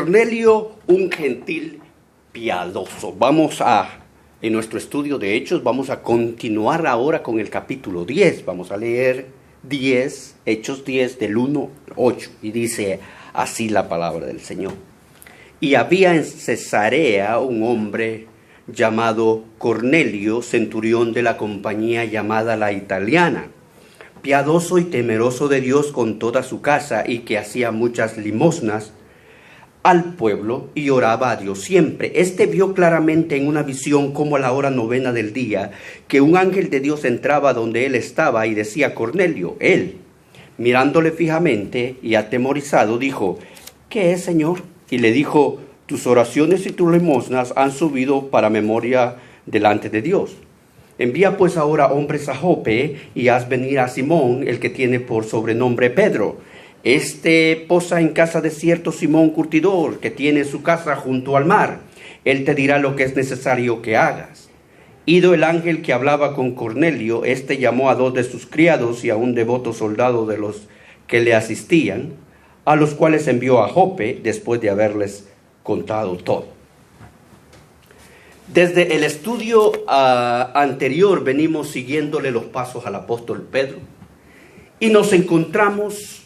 Cornelio, un gentil piadoso. En nuestro estudio de Hechos, vamos a continuar ahora con el capítulo 10. Vamos a leer Hechos 10 del 1 al 8. Y dice así la palabra del Señor. Y había en Cesarea un hombre llamado Cornelio, centurión de la compañía llamada La Italiana, piadoso y temeroso de Dios con toda su casa, y que hacía muchas limosnas al pueblo y oraba a Dios siempre. Este vio claramente en una visión, como a la hora 9 del día, que un ángel de Dios entraba donde él estaba y decía: Cornelio. Él, mirándole fijamente y atemorizado, dijo: ¿qué es, Señor? Y le dijo: tus oraciones y tus limosnas han subido para memoria delante de Dios. Envía pues ahora hombres a Jope y haz venir a Simón, el que tiene por sobrenombre Pedro. Este posa en casa de cierto Simón curtidor, que tiene su casa junto al mar. Él te dirá lo que es necesario que hagas. Ido el ángel que hablaba con Cornelio, este llamó a 2 de sus criados y a un devoto soldado de los que le asistían, a los cuales envió a Jope después de haberles contado todo. Desde el estudio anterior venimos siguiéndole los pasos al apóstol Pedro, y nos encontramos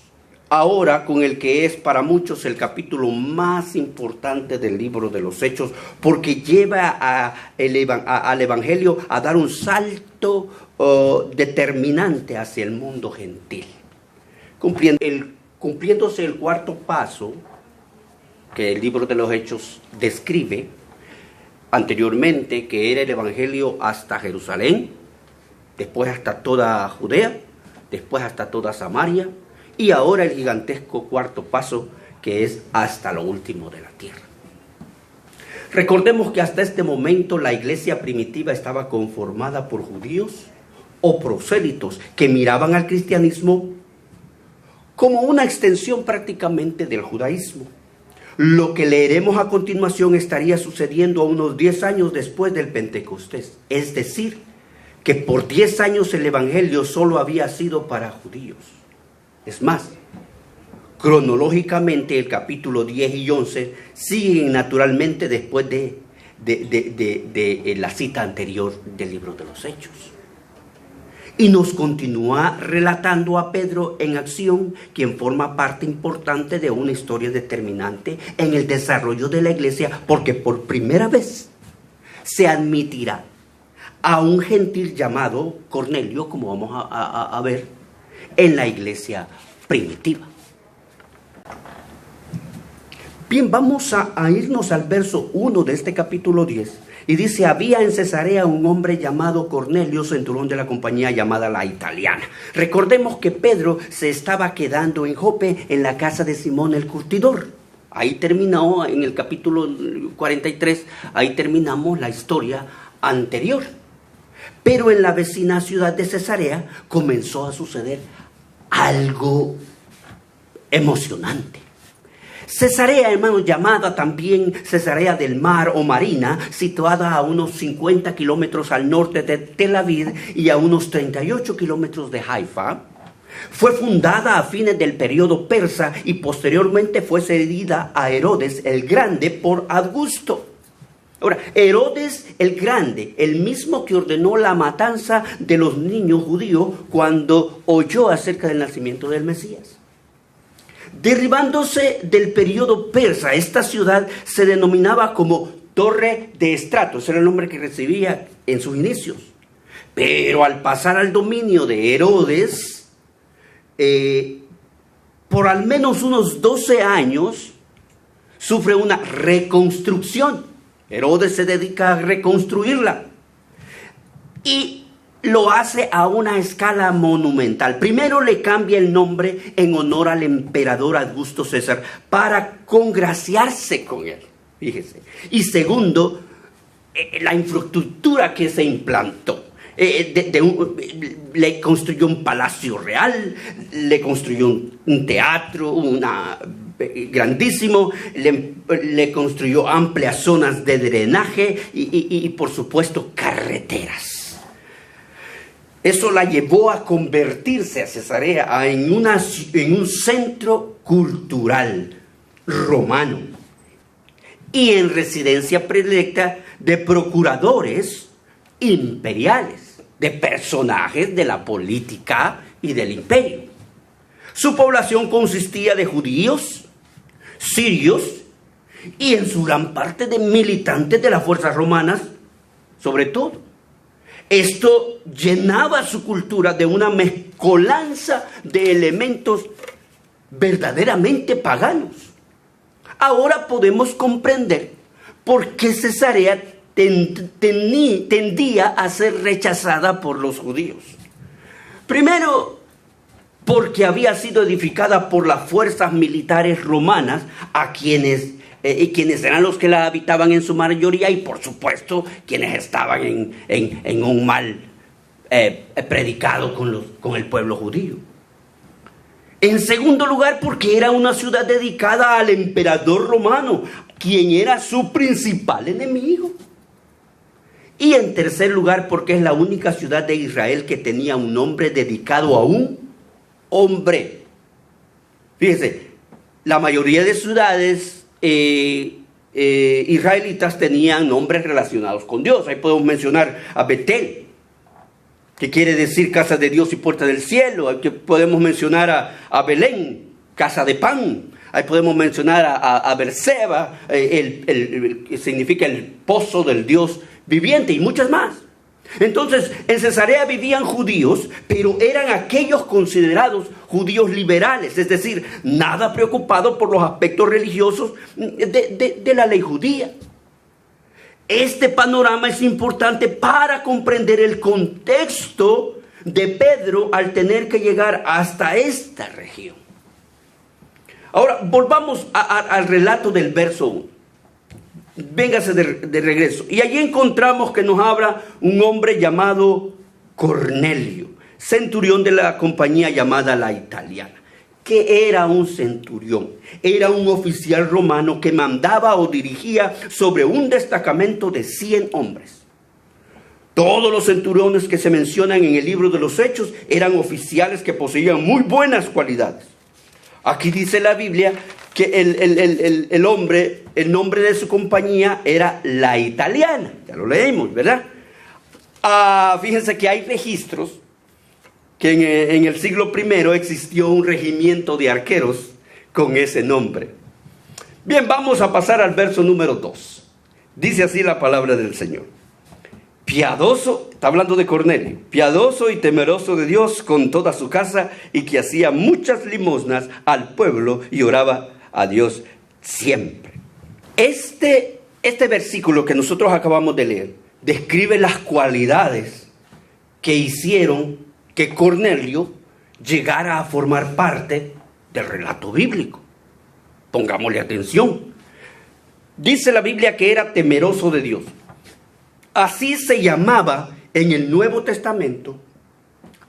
ahora con el que es para muchos el capítulo más importante del libro de los Hechos, porque lleva al Evangelio a dar un salto determinante hacia el mundo gentil, cumpliéndose el cuarto paso que el libro de los Hechos describe anteriormente, que era el Evangelio hasta Jerusalén, después hasta toda Judea, después hasta toda Samaria, y ahora el gigantesco cuarto paso, que es hasta lo último de la tierra. Recordemos que hasta este momento la iglesia primitiva estaba conformada por judíos o prosélitos que miraban al cristianismo como una extensión prácticamente del judaísmo. Lo que leeremos a continuación estaría sucediendo a unos 10 años después del Pentecostés. Es decir, que por 10 años el Evangelio solo había sido para judíos. Es más, cronológicamente el capítulo 10 y 11 siguen naturalmente después de la cita anterior del libro de los Hechos. Y nos continúa relatando a Pedro en acción, quien forma parte importante de una historia determinante en el desarrollo de la iglesia, porque por primera vez se admitirá a un gentil llamado Cornelio, como vamos a ver, en la iglesia primitiva. Bien, vamos a irnos al verso 1 de este capítulo 10. Y dice: había en Cesarea un hombre llamado Cornelio, centurión de la compañía llamada La Italiana. Recordemos que Pedro se estaba quedando en Jope, en la casa de Simón el curtidor. Ahí terminó, en el capítulo 43, ahí terminamos la historia anterior. Pero en la vecina ciudad de Cesarea comenzó a suceder algo emocionante. Cesarea, hermanos, llamada también Cesarea del Mar o Marina, situada a unos 50 kilómetros al norte de Tel Aviv y a unos 38 kilómetros de Haifa, fue fundada a fines del periodo persa y posteriormente fue cedida a Herodes el Grande por Augusto. Ahora, Herodes el Grande, el mismo que ordenó la matanza de los niños judíos cuando oyó acerca del nacimiento del Mesías. Derribándose del periodo persa, esta ciudad se denominaba como Torre de Estrato. Ese era el nombre que recibía en sus inicios. Pero al pasar al dominio de Herodes, por al menos unos 12 años, sufre una reconstrucción. Herodes se dedica a reconstruirla y lo hace a una escala monumental. Primero le cambia el nombre en honor al emperador Augusto César para congraciarse con él, fíjese. Y segundo, la infraestructura que se implantó. Le construyó un palacio real, le construyó un teatro, grandísimo, le construyó amplias zonas de drenaje y por supuesto carreteras. Eso la llevó a convertirse a Cesarea en un centro cultural romano y en residencia predilecta de procuradores imperiales, de personajes de la política y del imperio. Su población consistía de judíos, sirios y en su gran parte de militantes de las fuerzas romanas, sobre todo. Esto llenaba su cultura de una mezcolanza de elementos verdaderamente paganos. Ahora podemos comprender por qué Cesarea tendía a ser rechazada por los judíos. Primero, porque había sido edificada por las fuerzas militares romanas, quienes eran los que la habitaban en su mayoría, y por supuesto quienes estaban en un mal predicado con el pueblo judío. En segundo lugar, porque era una ciudad dedicada al emperador romano, quien era su principal enemigo. Y en tercer lugar, porque es la única ciudad de Israel que tenía un nombre dedicado a un hombre. Fíjese, la mayoría de ciudades israelitas tenían nombres relacionados con Dios. Ahí podemos mencionar a Betel, que quiere decir casa de Dios y puerta del cielo. Ahí podemos mencionar a Belén, casa de pan. Ahí podemos mencionar a Berseba, que significa el pozo del Dios viviente, y muchas más. Entonces, en Cesarea vivían judíos, pero eran aquellos considerados judíos liberales, es decir, nada preocupados por los aspectos religiosos de la ley judía. Este panorama es importante para comprender el contexto de Pedro al tener que llegar hasta esta región. Ahora, volvamos al relato del verso 1. Véngase de regreso. Y allí encontramos que nos habla un hombre llamado Cornelio, centurión de la compañía llamada la Italiana. ¿Qué era un centurión? Era un oficial romano que mandaba o dirigía sobre un destacamento de 100 hombres. Todos los centuriones que se mencionan en el libro de los Hechos eran oficiales que poseían muy buenas cualidades. Aquí dice la Biblia que el nombre de su compañía era la Italiana. Ya lo leímos, ¿verdad? Fíjense que hay registros que en el siglo I existió un regimiento de arqueros con ese nombre. Bien, vamos a pasar al verso número 2. Dice así la palabra del Señor. Piadoso, está hablando de Cornelio, piadoso y temeroso de Dios con toda su casa, y que hacía muchas limosnas al pueblo y oraba a Dios siempre. Este versículo que nosotros acabamos de leer describe las cualidades que hicieron que Cornelio llegara a formar parte del relato bíblico. Pongámosle atención. Dice la Biblia que era temeroso de Dios. Así se llamaba en el Nuevo Testamento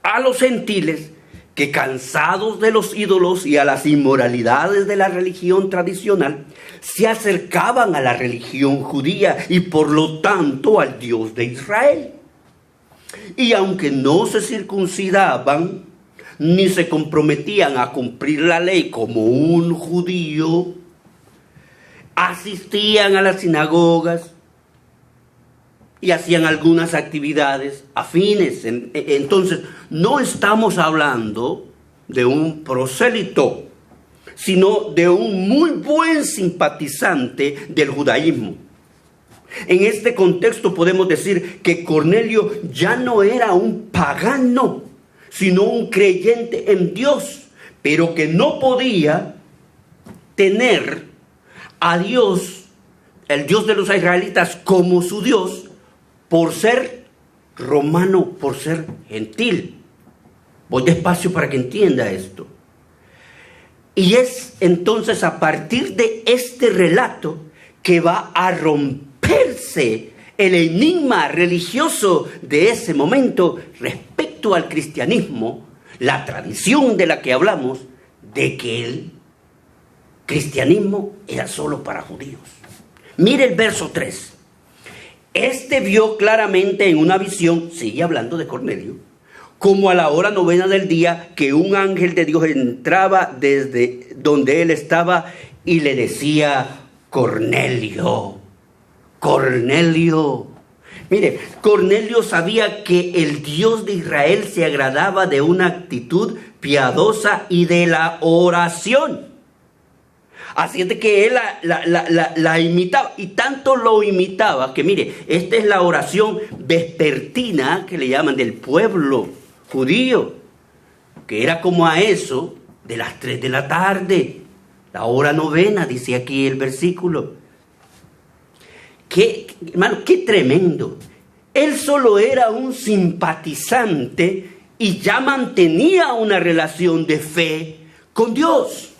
a los gentiles que, cansados de los ídolos y a las inmoralidades de la religión tradicional, se acercaban a la religión judía y por lo tanto al Dios de Israel. Y aunque no se circuncidaban ni se comprometían a cumplir la ley como un judío, asistían a las sinagogas y hacían algunas actividades afines. Entonces, no estamos hablando de un prosélito, sino de un muy buen simpatizante del judaísmo. En este contexto podemos decir que Cornelio ya no era un pagano, sino un creyente en Dios, pero que no podía tener a Dios, el Dios de los israelitas, como su Dios, por ser romano, por ser gentil. Voy despacio para que entienda esto. Y es entonces a partir de este relato que va a romperse el enigma religioso de ese momento respecto al cristianismo, la tradición de la que hablamos, de que el cristianismo era solo para judíos. Mire el verso 3. Este vio claramente en una visión, sigue hablando de Cornelio, como a la hora 9 del día, que un ángel de Dios entraba desde donde él estaba y le decía: Cornelio. Cornelio. Mire, Cornelio sabía que el Dios de Israel se agradaba de una actitud piadosa y de la oración. Así es de que él la imitaba, y tanto lo imitaba que, mire, esta es la oración vespertina que le llaman del pueblo judío, que era como a eso de las 3 de la tarde, la hora novena, dice aquí el versículo. Hermano, qué tremendo. Él solo era un simpatizante y ya mantenía una relación de fe con Dios.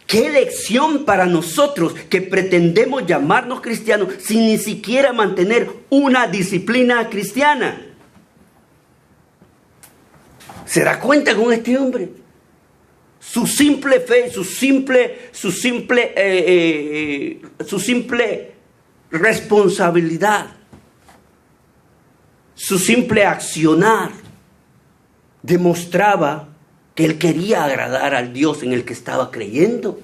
Qué lección para nosotros que pretendemos llamarnos cristianos sin ni siquiera mantener una disciplina cristiana. ¿Se da cuenta con este hombre? Su simple fe, su simple responsabilidad, su simple accionar demostraba que él quería agradar al Dios en el que estaba creyendo.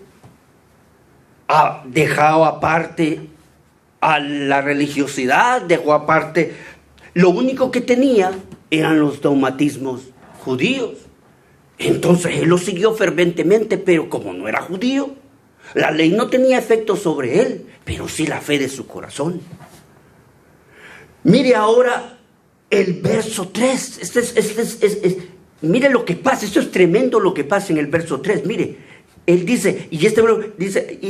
Dejado aparte a la religiosidad, dejó aparte. Lo único que tenía eran los dogmatismos judíos. Entonces él lo siguió ferventemente, pero como no era judío, la ley no tenía efecto sobre él, pero sí la fe de su corazón. Mire ahora el verso 3. Mire lo que pasa, esto es tremendo lo que pasa en el verso 3. Mire, él dice, y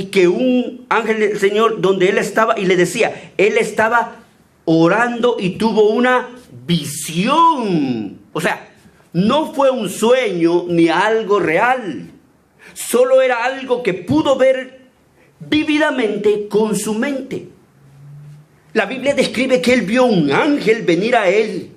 que un ángel del Señor donde él estaba y le decía, él estaba orando y tuvo una visión. O sea, no fue un sueño ni algo real, solo era algo que pudo ver vívidamente con su mente. La Biblia describe que él vio un ángel venir a él.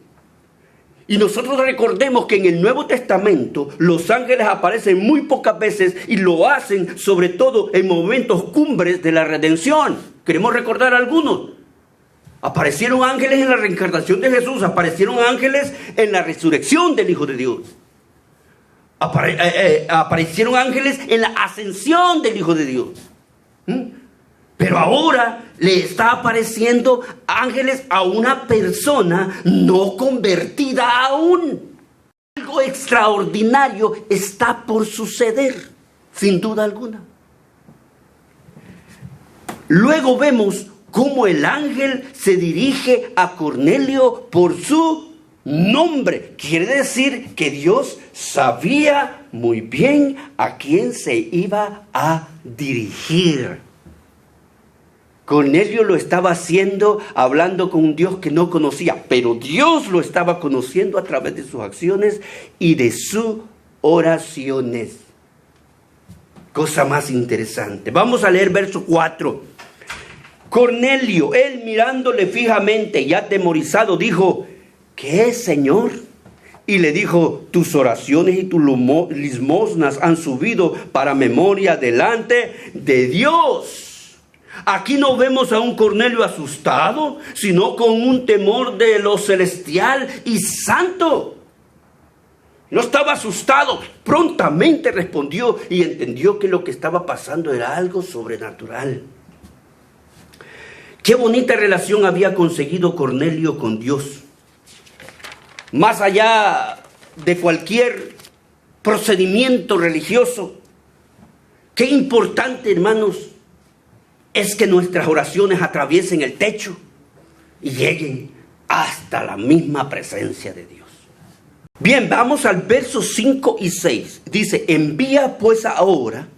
Y nosotros recordemos que en el Nuevo Testamento los ángeles aparecen muy pocas veces y lo hacen sobre todo en momentos cumbres de la redención. Queremos recordar algunos. Aparecieron ángeles en la reencarnación de Jesús, aparecieron ángeles en la resurrección del Hijo de Dios. Aparecieron ángeles en la ascensión del Hijo de Dios. Pero ahora le está apareciendo ángeles a una persona no convertida aún. Algo extraordinario está por suceder, sin duda alguna. Luego vemos cómo el ángel se dirige a Cornelio por su nombre. Quiere decir que Dios sabía muy bien a quién se iba a dirigir. Cornelio lo estaba haciendo hablando con un Dios que no conocía, pero Dios lo estaba conociendo a través de sus acciones y de sus oraciones. Cosa más interesante. Vamos a leer verso 4. Cornelio, él mirándole fijamente y atemorizado, dijo, ¿qué es, Señor? Y le dijo, tus oraciones y tus limosnas han subido para memoria delante de Dios. Aquí no vemos a un Cornelio asustado, sino con un temor de lo celestial y santo. No estaba asustado, prontamente respondió y entendió que lo que estaba pasando era algo sobrenatural. Qué bonita relación había conseguido Cornelio con Dios. Más allá de cualquier procedimiento religioso, qué importante, hermanos, es que nuestras oraciones atraviesen el techo y lleguen hasta la misma presencia de Dios. Bien, vamos al verso 5 y 6. Dice, envía pues ahora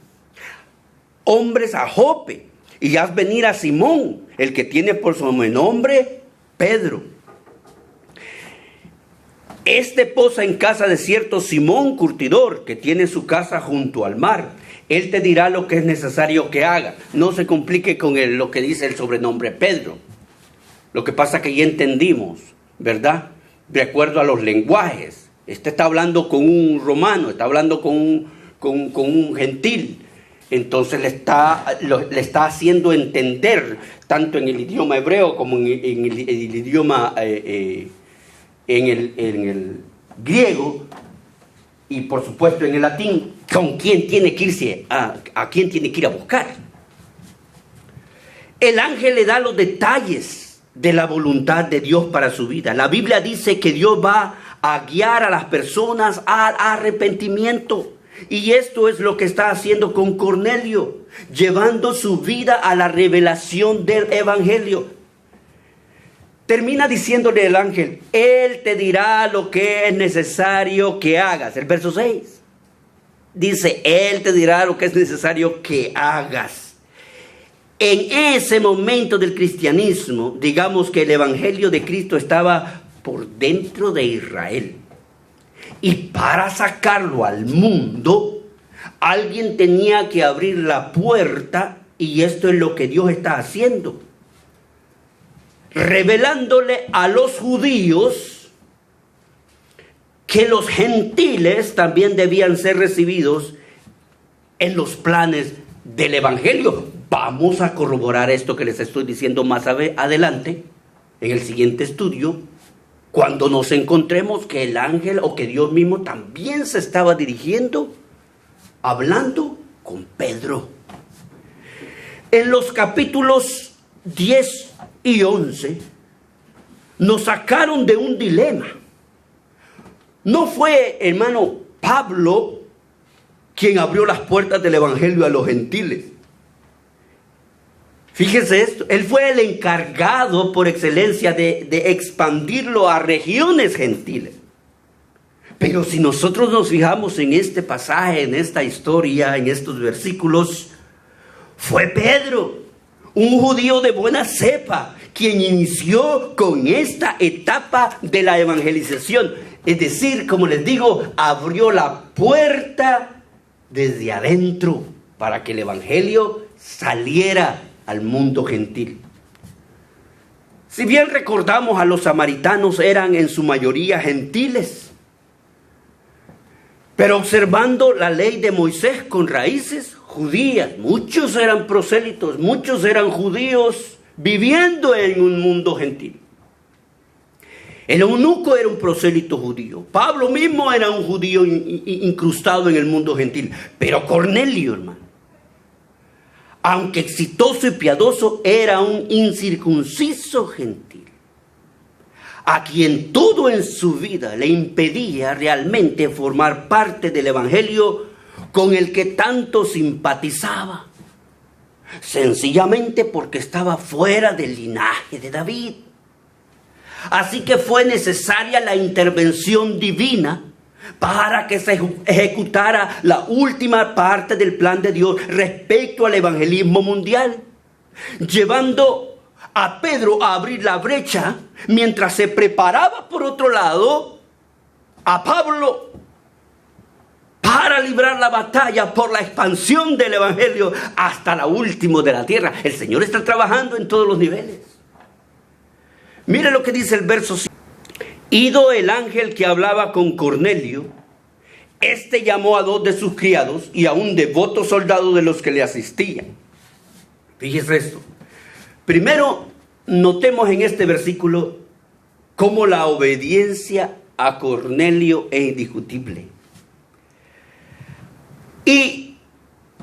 hombres a Jope y haz venir a Simón, el que tiene por sobrenombre Pedro. Este posa en casa de cierto Simón curtidor, que tiene su casa junto al mar. Él te dirá lo que es necesario que haga. No se complique con lo que dice el sobrenombre Pedro. Lo que pasa es que ya entendimos, ¿verdad? De acuerdo a los lenguajes. Este está hablando con un romano, está hablando con un gentil. Entonces le está haciendo entender, tanto en el idioma hebreo como en el idioma, en el griego, y por supuesto en el latín, con quién tiene que irse, a quién tiene que ir a buscar. El ángel le da los detalles de la voluntad de Dios para su vida. La Biblia dice que Dios va a guiar a las personas al arrepentimiento. Y esto es lo que está haciendo con Cornelio, llevando su vida a la revelación del evangelio. Termina diciéndole el ángel: Él te dirá lo que es necesario que hagas. El verso 6 dice: Él te dirá lo que es necesario que hagas. En ese momento del cristianismo, digamos que el evangelio de Cristo estaba por dentro de Israel. Y para sacarlo al mundo, alguien tenía que abrir la puerta, y esto es lo que Dios está haciendo. Revelándole a los judíos que los gentiles también debían ser recibidos en los planes del evangelio. Vamos a corroborar esto que les estoy diciendo más adelante, en el siguiente estudio, cuando nos encontremos que el ángel o que Dios mismo también se estaba dirigiendo, hablando con Pedro. En los capítulos 10 y 11 nos sacaron de un dilema. No fue, hermano, Pablo quien abrió las puertas del evangelio a los gentiles. Fíjese esto, él fue el encargado por excelencia de expandirlo a regiones gentiles. Pero si nosotros nos fijamos en este pasaje, en esta historia, en estos versículos, fue Pedro, un judío de buena cepa, quien inició con esta etapa de la evangelización. Es decir, como les digo, abrió la puerta desde adentro para que el evangelio saliera al mundo gentil. Si bien recordamos, a los samaritanos eran en su mayoría gentiles, pero observando la ley de Moisés con raíces judías, muchos eran prosélitos, muchos eran judíos viviendo en un mundo gentil. El eunuco era un prosélito judío. Pablo mismo era un judío incrustado en el mundo gentil. Pero Cornelio, hermano, aunque exitoso y piadoso, era un incircunciso gentil, a quien todo en su vida le impedía realmente formar parte del evangelio con el que tanto simpatizaba, sencillamente porque estaba fuera del linaje de David. Así que fue necesaria la intervención divina para que se ejecutara la última parte del plan de Dios respecto al evangelismo mundial, llevando a Pedro a abrir la brecha, mientras se preparaba por otro lado a Pablo para librar la batalla por la expansión del evangelio hasta la última de la tierra. El Señor está trabajando en todos los niveles. Mire lo que dice el verso 5. Ido el ángel que hablaba con Cornelio, este llamó a 2 de sus criados y a un devoto soldado de los que le asistían. Fíjese esto. Primero, notemos en este versículo cómo la obediencia a Cornelio es indiscutible. Y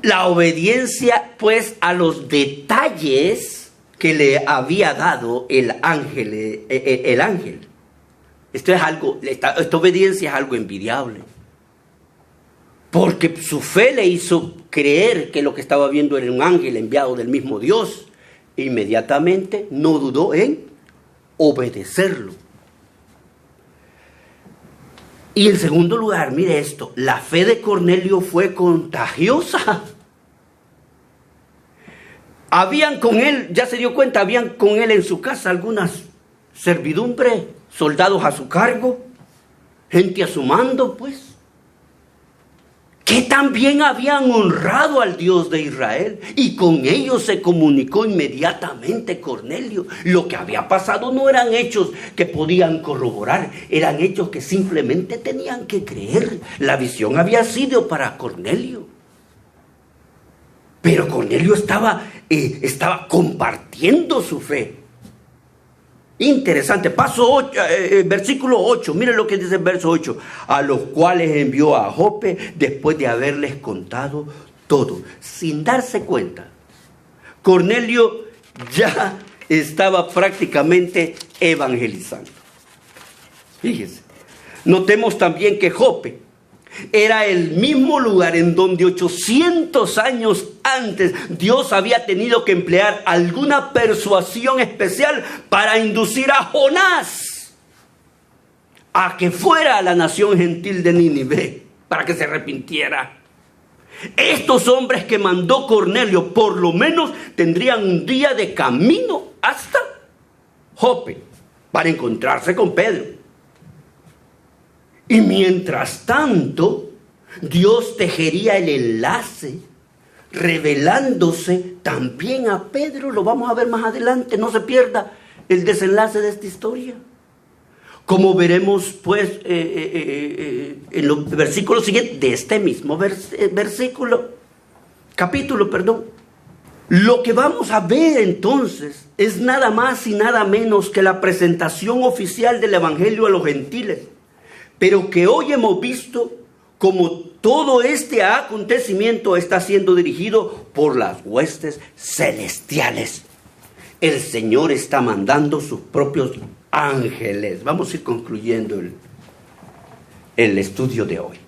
la obediencia, pues, a los detalles que le había dado el ángel. Esta obediencia es algo envidiable, porque su fe le hizo creer que lo que estaba viendo era un ángel enviado del mismo Dios. E inmediatamente no dudó en obedecerlo. Y en segundo lugar, mire esto, la fe de Cornelio fue contagiosa. Habían con él, ya se dio cuenta, habían con él en su casa algunas servidumbres, soldados a su cargo, gente a su mando, pues, que también habían honrado al Dios de Israel, y con ellos se comunicó inmediatamente Cornelio. Lo que había pasado no eran hechos que podían corroborar, eran hechos que simplemente tenían que creer. La visión había sido para Cornelio, pero Cornelio estaba compartiendo su fe. Interesante. Versículo 8. Miren lo que dice el verso 8. A los cuales envió a Jope después de haberles contado todo. Sin darse cuenta, Cornelio ya estaba prácticamente evangelizando. Fíjese, notemos también que Jope era el mismo lugar en donde 800 años antes Dios había tenido que emplear alguna persuasión especial para inducir a Jonás a que fuera a la nación gentil de Nínive para que se arrepintiera. Estos hombres que mandó Cornelio por lo menos tendrían un día de camino hasta Jope para encontrarse con Pedro. Y mientras tanto, Dios tejería el enlace, revelándose también a Pedro. Lo vamos a ver más adelante, no se pierda el desenlace de esta historia. Como veremos pues en los versículos siguientes de este mismo capítulo. Lo que vamos a ver entonces es nada más y nada menos que la presentación oficial del Evangelio a los gentiles. Pero que hoy hemos visto como todo este acontecimiento está siendo dirigido por las huestes celestiales. El Señor está mandando sus propios ángeles. Vamos a ir concluyendo el estudio de hoy.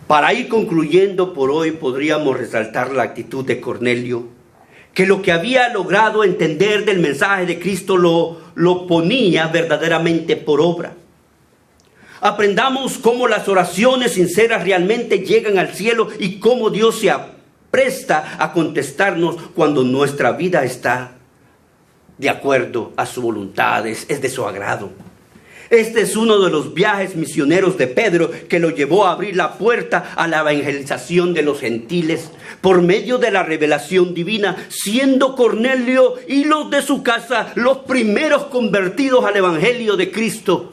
Para ir concluyendo por hoy podríamos resaltar la actitud de Cornelio, que lo que había logrado entender del mensaje de Cristo lo ponía verdaderamente por obra. Aprendamos cómo las oraciones sinceras realmente llegan al cielo y cómo Dios se apresta a contestarnos cuando nuestra vida está de acuerdo a su voluntad, es de su agrado. Este es uno de los viajes misioneros de Pedro que lo llevó a abrir la puerta a la evangelización de los gentiles por medio de la revelación divina, siendo Cornelio y los de su casa los primeros convertidos al evangelio de Cristo.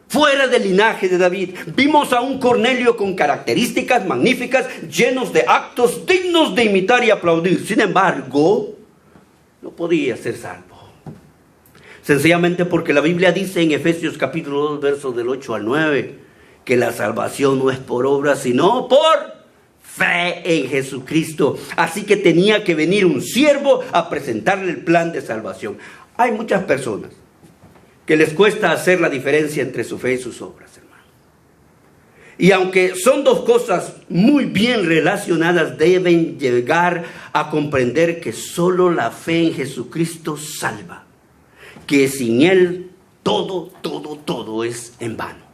Fuera del linaje de David, vimos a un Cornelio con características magníficas, llenos de actos dignos de imitar y aplaudir. Sin embargo, no podía ser salvo. Sencillamente porque la Biblia dice en Efesios capítulo 2, versos del 8 al 9, que la salvación no es por obras, sino por fe en Jesucristo. Así que tenía que venir un siervo a presentarle el plan de salvación. Hay muchas personas que les cuesta hacer la diferencia entre su fe y sus obras, hermano. Y aunque son dos cosas muy bien relacionadas, deben llegar a comprender que solo la fe en Jesucristo salva. Que sin Él todo es en vano.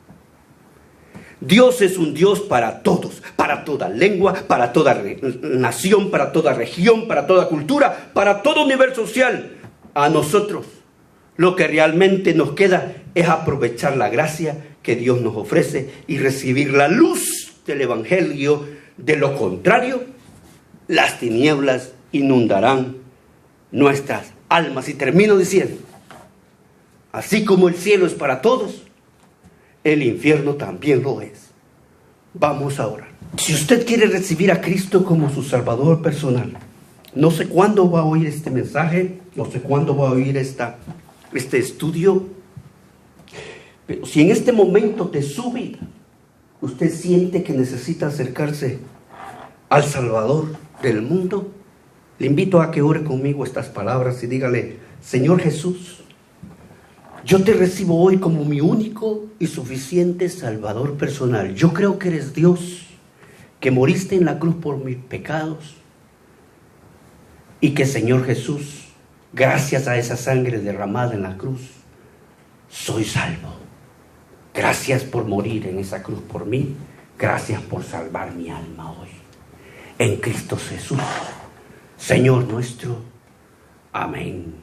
Dios es un Dios para todos, para toda lengua, para toda nación, para toda región, para toda cultura, para todo nivel social. A nosotros lo que realmente nos queda es aprovechar la gracia que Dios nos ofrece y recibir la luz del Evangelio. De lo contrario, las tinieblas inundarán nuestras almas. Y termino diciendo, así como el cielo es para todos, el infierno también lo es. Vamos a orar. Si usted quiere recibir a Cristo como su Salvador personal, no sé cuándo va a oír este mensaje, no sé cuándo va a oír este estudio, pero si en este momento de su vida usted siente que necesita acercarse al Salvador del mundo, le invito a que ore conmigo estas palabras y dígale: Señor Jesús, yo te recibo hoy como mi único y suficiente Salvador personal. Yo creo que eres Dios, que moriste en la cruz por mis pecados y que, Señor Jesús, gracias a esa sangre derramada en la cruz, soy salvo. Gracias por morir en esa cruz por mí. Gracias por salvar mi alma hoy. En Cristo Jesús, Señor nuestro. Amén.